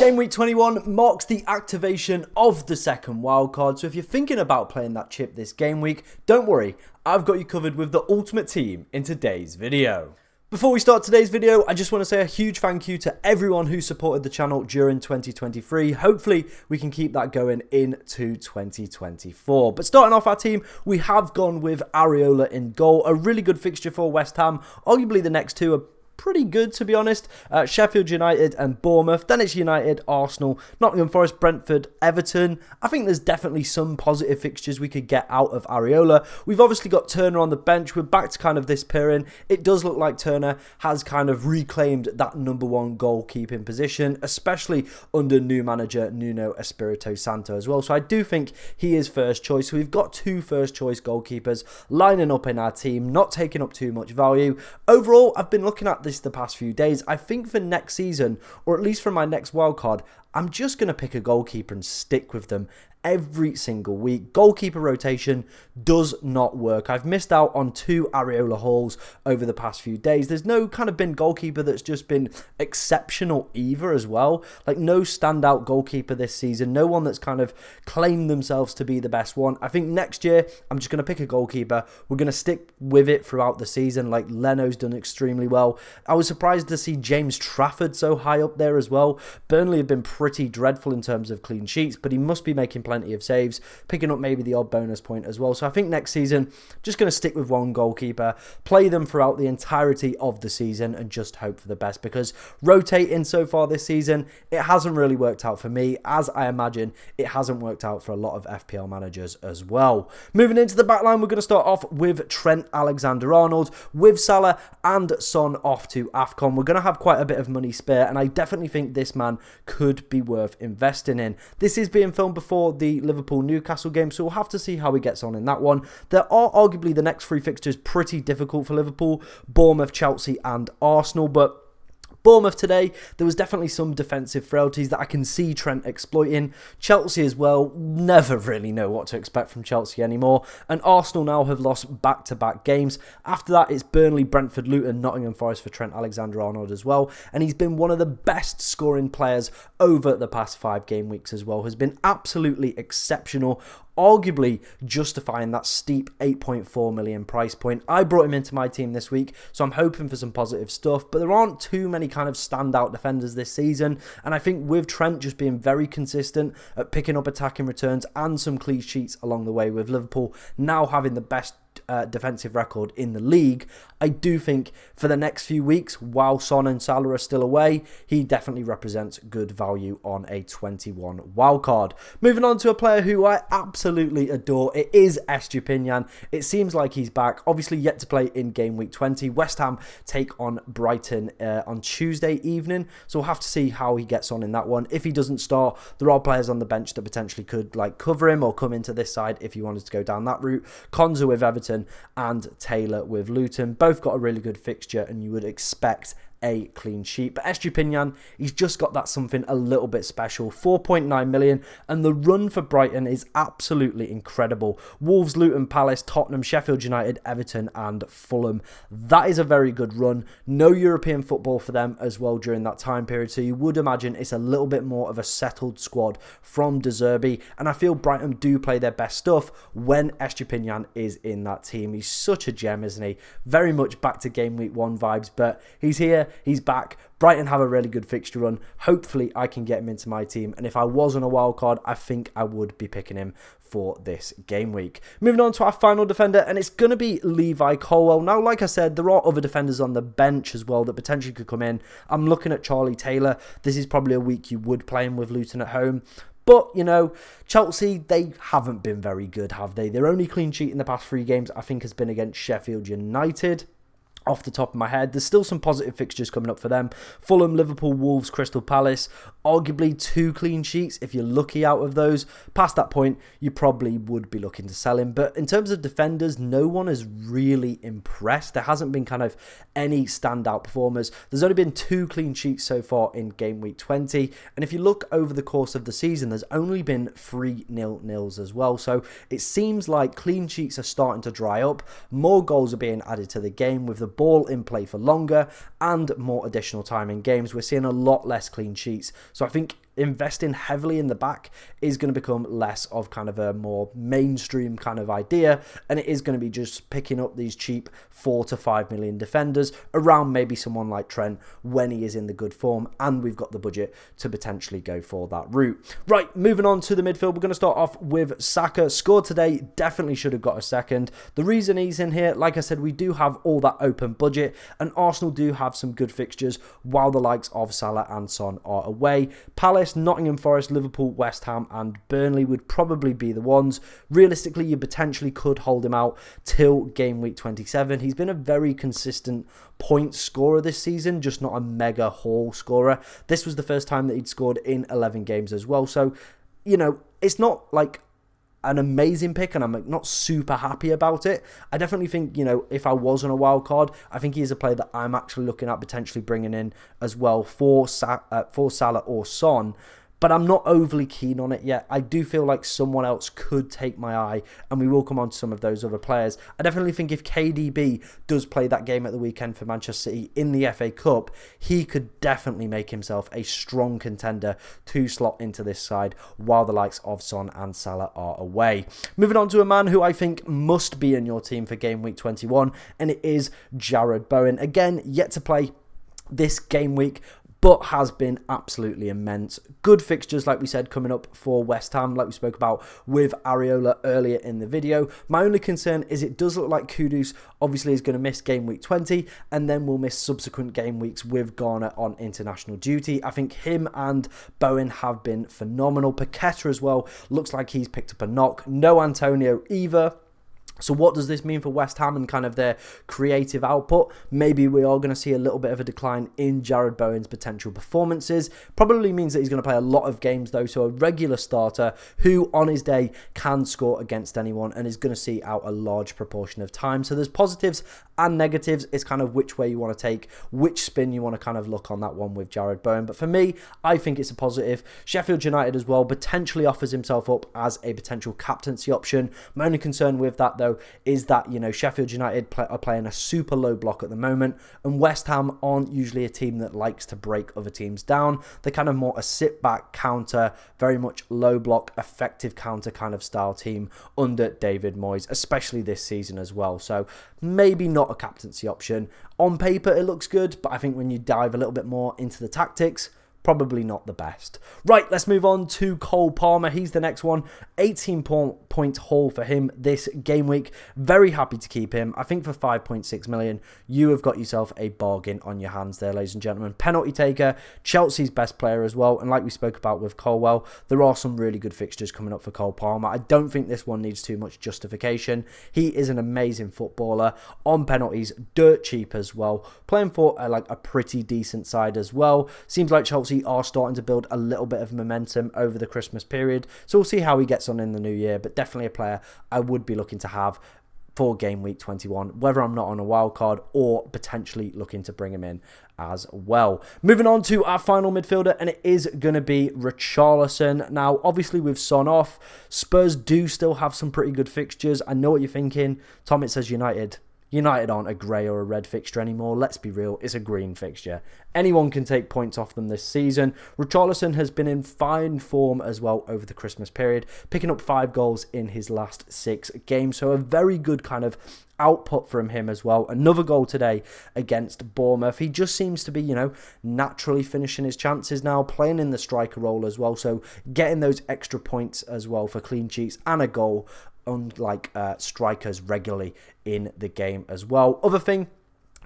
Game week 21 marks the activation of the second wildcard, so if you're thinking about playing that chip this game week, don't worry, I've got you covered with the ultimate team in today's video. Before we start today's video, I just want to say a huge thank you to everyone who supported the channel during 2023. Hopefully, we can keep that going into 2024. But starting off our team, we have gone with Areola in goal. A really good fixture for West Ham. Arguably, the next two are pretty good, to be honest. Sheffield United and Bournemouth. Then it's United, Arsenal, Nottingham Forest, Brentford, Everton. I think there's definitely some positive fixtures we could get out of Areola. We've obviously got Turner on the bench. We're back to kind of this pairing. It does look like Turner has kind of reclaimed that #1 goalkeeping position, especially under new manager Nuno Espirito Santo as well. So I do think he is first choice. So we've got two first choice goalkeepers lining up in our team, not taking up too much value. Overall, I've been looking at this the past few days. I think for next season, or at least for my next wildcard, I'm just going to pick a goalkeeper and stick with them every single week. Goalkeeper rotation does not work. I've missed out on 2 Areola hauls over the past few days. There's no kind of been goalkeeper that's just been exceptional either as well. Like no standout goalkeeper this season. No one that's kind of claimed themselves to be the best one. I think next year, I'm just going to pick a goalkeeper. We're going to stick with it throughout the season. Like Leno's done extremely well. I was surprised to see James Trafford so high up there as well. Burnley have been pretty dreadful in terms of clean sheets, but he must be making plenty of saves, picking up maybe the odd bonus point as well. So I think next season, just going to stick with one goalkeeper, play them throughout the entirety of the season and just hope for the best, because rotating so far this season, it hasn't really worked out for me, as I imagine it hasn't worked out for a lot of FPL managers as well. Moving into the back line, we're going to start off with Trent Alexander-Arnold, with Salah and Son off to AFCON. We're going to have quite a bit of money spare, and I definitely think this man could be worth investing in. This is being filmed before the Liverpool-Newcastle game, so we'll have to see how he gets on in that one. There are arguably the next 3 fixtures pretty difficult for Liverpool: Bournemouth, Chelsea and Arsenal, but Bournemouth today, there was definitely some defensive frailties that I can see Trent exploiting. Chelsea as well, never really know what to expect from Chelsea anymore. And Arsenal now have lost back-to-back games. After that, it's Burnley, Brentford, Luton, Nottingham Forest for Trent Alexander-Arnold as well. And he's been one of the best scoring players over the past 5 game weeks as well. Has been absolutely exceptional, arguably justifying that steep 8.4 million price point. I brought him into my team this week, so I'm hoping for some positive stuff, but there aren't too many kind of standout defenders this season, and I think with Trent just being very consistent at picking up attacking returns and some clean sheets along the way, with Liverpool now having the best defensive record in the league, I do think for the next few weeks, while Son and Salah are still away, he definitely represents good value on a 21 wildcard. Moving on to a player who I absolutely adore, it is Estupinian. It seems like he's back, obviously yet to play in game week 20. West Ham take on Brighton on Tuesday evening, so we'll have to see how he gets on in that one. If he doesn't start, there are players on the bench that potentially could like cover him or come into this side if you wanted to go down that route. Konza with Everton and Taylor with Luton. Both got a really good fixture and you would expect a clean sheet. But Estupinian, he's just got that something a little bit special. 4.9 million, and the run for Brighton is absolutely incredible. Wolves, Luton, Palace, Tottenham, Sheffield United, Everton and Fulham. That is a very good run. No European football for them as well during that time period, so you would imagine it's a little bit more of a settled squad from De Zerbi, and I feel Brighton do play their best stuff when Estupinian is in that team. He's such a gem, isn't he? Very much back to game week 1 vibes, but he's here. He's back. Brighton have a really good fixture run. Hopefully, I can get him into my team. And if I was on a wild card, I think I would be picking him for this game week. Moving on to our final defender, and it's going to be Levi Colwill. Now, like I said, there are other defenders on the bench as well that potentially could come in. I'm looking at Charlie Taylor. This is probably a week you would play him with Luton at home. But, you know, Chelsea, they haven't been very good, have they? Their only clean sheet in the past 3 games, I think, has been against Sheffield United. Off the top of my head, there's still some positive fixtures coming up for them. Fulham, Liverpool, Wolves, Crystal Palace. Arguably 2 clean sheets if you're lucky out of those. Past that point, you probably would be looking to sell him. But in terms of defenders, no one has really impressed. There hasn't been kind of any standout performers. There's only been 2 clean sheets so far in game week 20. And if you look over the course of the season, there's only been 3 0-0s as well. So it seems like clean sheets are starting to dry up. More goals are being added to the game with the ball in play for longer and more additional time in games. We're seeing a lot less clean sheets. So I think investing heavily in the back is going to become less of kind of a more mainstream kind of idea, and it is going to be just picking up these cheap 4 to 5 million defenders around maybe someone like Trent when he is in the good form, and we've got the budget to potentially go for that route. Right, moving on to the midfield, we're going to start off with Saka. Scored today, definitely should have got a second. The reason he's in here, like I said, we do have all that open budget, and Arsenal do have some good fixtures while the likes of Salah and Son are away. Palace, Nottingham Forest, Liverpool, West Ham and Burnley would probably be the ones. Realistically, you potentially could hold him out till game week 27. He's been a very consistent point scorer this season, just not a mega haul scorer. This was the first time that he'd scored in 11 games as well. So, you know, it's not like an amazing pick, and I'm not super happy about it. I definitely think, you know, if I was on a wild card, I think he's a player that I'm actually looking at potentially bringing in as well for Salah or Son. But I'm not overly keen on it yet. I do feel like someone else could take my eye, and we will come on to some of those other players. I definitely think if KDB does play that game at the weekend for Manchester City in the FA Cup, he could definitely make himself a strong contender to slot into this side while the likes of Son and Salah are away. Moving on to a man who I think must be in your team for game week 21, and it is Jarrod Bowen. Again, yet to play this game week, but has been absolutely immense. Good fixtures, like we said, coming up for West Ham, like we spoke about with Areola earlier in the video. My only concern is it does look like Kudus obviously is going to miss game week 20, and then we'll miss subsequent game weeks with Garner on international duty. I think him and Bowen have been phenomenal. Paqueta as well, looks like he's picked up a knock. No Antonio either. So what does this mean for West Ham and kind of their creative output? Maybe we are going to see a little bit of a decline in Jarrod Bowen's potential performances. Probably means that he's going to play a lot of games though, so a regular starter who on his day can score against anyone and is going to see out a large proportion of time. So there's positives and negatives. It's kind of which way you want to take, which spin you want to kind of look on that one with Jarrod Bowen. But for me, I think it's a positive. Sheffield United as well potentially offers himself up as a potential captaincy option. My only concern with that though is that, you know, Sheffield United are playing a super low block at the moment, and West Ham aren't usually a team that likes to break other teams down. They're kind of more a sit back counter, very much low block, effective counter kind of style team under David Moyes, especially this season as well. So maybe not a captaincy option. On paper it looks good, but I think when you dive a little bit more into the tactics, probably not the best. Right, let's move on to Cole Palmer. He's the next one. 18-point haul for him this game week. Very happy to keep him. I think for 5.6 million, you have got yourself a bargain on your hands there, ladies and gentlemen. Penalty taker, Chelsea's best player as well. And like we spoke about with Colwell, there are some really good fixtures coming up for Cole Palmer. I don't think this one needs too much justification. He is an amazing footballer. On penalties, dirt cheap as well. Playing for like a pretty decent side as well. Seems like Chelsea are starting to build a little bit of momentum over the Christmas period, so we'll see how he gets on in the new year, but definitely a player I would be looking to have for game week 21, whether I'm not on a wild card or potentially looking to bring him in as well. Moving on to our final midfielder, and it is going to be Richarlison. Now, obviously with Son off, Spurs do still have some pretty good fixtures. I know what you're thinking. Tom, it says United aren't a grey or a red fixture anymore. Let's be real, it's a green fixture. Anyone can take points off them this season. Richarlison has been in fine form as well over the Christmas period, picking up 5 goals in his last 6 games. So a very good kind of output from him as well. Another goal today against Bournemouth. He just seems to be, you know, naturally finishing his chances now, playing in the striker role as well. So getting those extra points as well for clean sheets and a goal, unlike strikers regularly in the game as well. Other thing,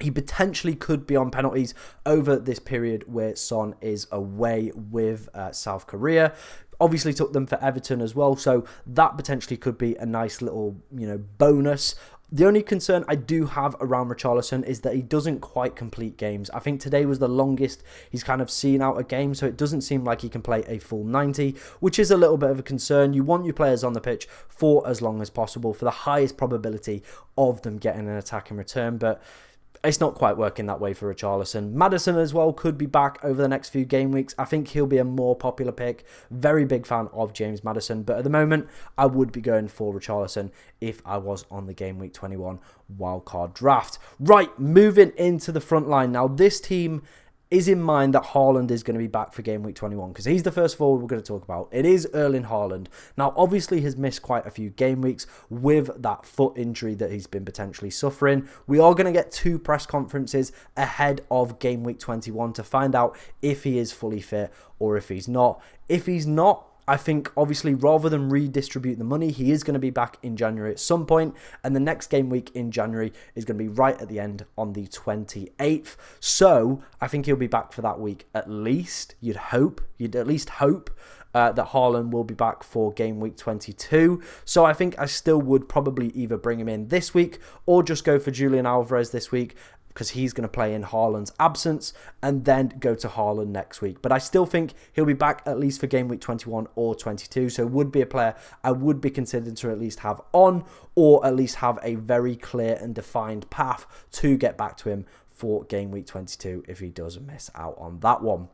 he potentially could be on penalties over this period where Son is away with South Korea. Obviously took them for Everton as well, so that potentially could be a nice little, you know, bonus. The only concern I do have around Richarlison is that he doesn't quite complete games. I think today was the longest he's kind of seen out a game, so it doesn't seem like he can play a full 90, which is a little bit of a concern. You want your players on the pitch for as long as possible, for the highest probability of them getting an attack in return, but it's not quite working that way for Richarlison. Maddison as well could be back over the next few game weeks. I think he'll be a more popular pick. Very big fan of James Maddison. But at the moment, I would be going for Richarlison if I was on the game week 21 wildcard draft. Right, moving into the front line. Now, this team is in mind that Haaland is going to be back for game week 21 because he's the first forward we're going to talk about. It is Erling Haaland. Now, obviously, he's missed quite a few game weeks with that foot injury that he's been potentially suffering. We are going to get 2 press conferences ahead of game week 21 to find out if he is fully fit or if he's not. If he's not, I think, obviously, rather than redistribute the money, he is going to be back in January at some point, and the next game week in January is going to be right at the end on the 28th. So I think he'll be back for that week at least. You'd at least hope that Haaland will be back for game week 22. So I think I still would probably either bring him in this week or just go for Julian Alvarez this week, because he's going to play in Haaland's absence, and then go to Haaland next week. But I still think he'll be back at least for game week 21 or 22, so would be a player I would be considered to at least have on, or at least have a very clear and defined path to get back to him for game week 22 if he does miss out on that one.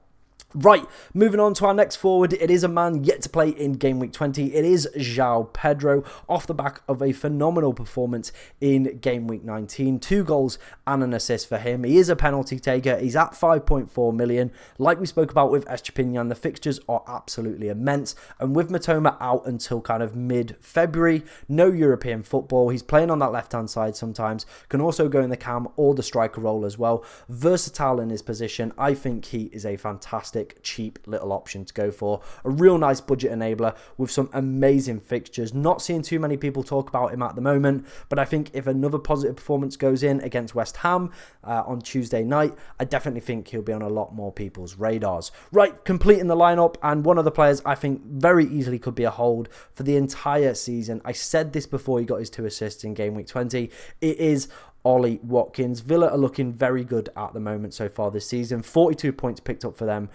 Right, moving on to our next forward. It is a man yet to play in game week 20. It is João Pedro, off the back of a phenomenal performance in game week 19. 2 goals and an assist for him. He is a penalty taker. He's at 5.4 million. Like we spoke about with Estepinian, the fixtures are absolutely immense. And with Matoma out until kind of mid-February, no European football. He's playing on that left-hand side sometimes. Can also go in the cam or the striker role as well. Versatile in his position. I think he is a fantastic, cheap little option to go for. A real nice budget enabler with some amazing fixtures. Not seeing too many people talk about him at the moment, but I think if another positive performance goes in against West Ham on Tuesday night, I definitely think he'll be on a lot more people's radars. Right, completing the lineup, and one of the players I think very easily could be a hold for the entire season. I said this before he got his 2 assists in game week 20. It is Ollie Watkins. Villa are looking very good at the moment so far this season. 42 points picked up for them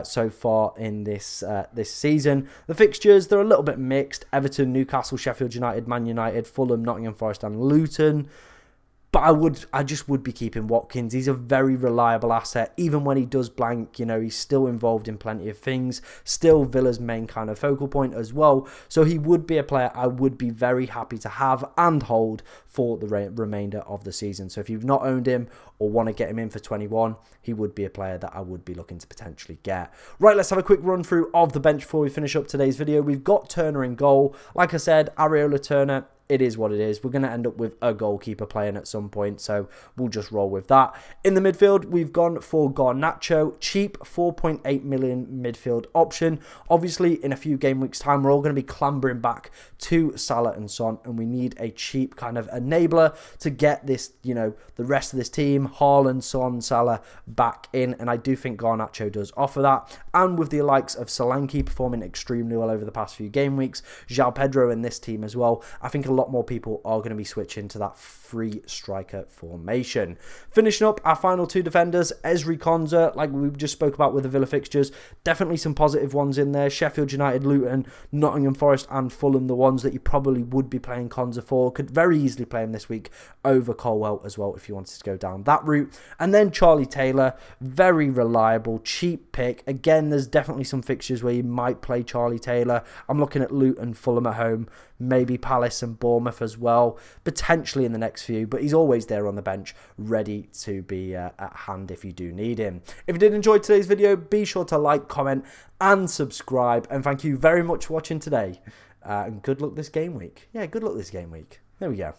so far in this season. The fixtures, they're a little bit mixed. Everton, Newcastle, Sheffield United, Man United, Fulham, Nottingham Forest and Luton. But I just would be keeping Watkins. He's a very reliable asset. Even when he does blank, you know, he's still involved in plenty of things. Still Villa's main kind of focal point as well. So he would be a player I would be very happy to have and hold for the remainder of the season. So if you've not owned him or want to get him in for 21, he would be a player that I would be looking to potentially get. Right, let's have a quick run through of the bench before we finish up today's video. We've got Turner in goal. Like I said, Areola Turner, it is what it is. We're going to end up with a goalkeeper playing at some point, so we'll just roll with that. In the midfield, we've gone for Garnacho, cheap 4.8 million midfield option. Obviously, in a few game weeks' time, we're all going to be clambering back to Salah and Son, and we need a cheap kind of enabler to get this, you know, the rest of this team, Haaland, Son, Salah, back in, and I do think Garnacho does offer that. And with the likes of Solanke performing extremely well over the past few game weeks, João Pedro in this team as well, I think a lot more people are going to be switching to that free striker formation. Finishing up our final 2 defenders, Ezri Konsa, like we just spoke about with the Villa fixtures, definitely some positive ones in there. Sheffield United, Luton, Nottingham Forest and Fulham, the ones that you probably would be playing Konsa for. Could very easily play him this week over Colwell as well if you wanted to go down that route. And then Charlie Taylor, very reliable, cheap pick. Again, there's definitely some fixtures where you might play Charlie Taylor. I'm looking at Luton, Fulham at home, maybe Palace and Bournemouth as well, potentially in the next few, but he's always there on the bench, ready to be at hand if you do need him. If you did enjoy today's video, be sure to like, comment, and subscribe, and thank you very much for watching today, and good luck this game week. Yeah, good luck this game week. There we go.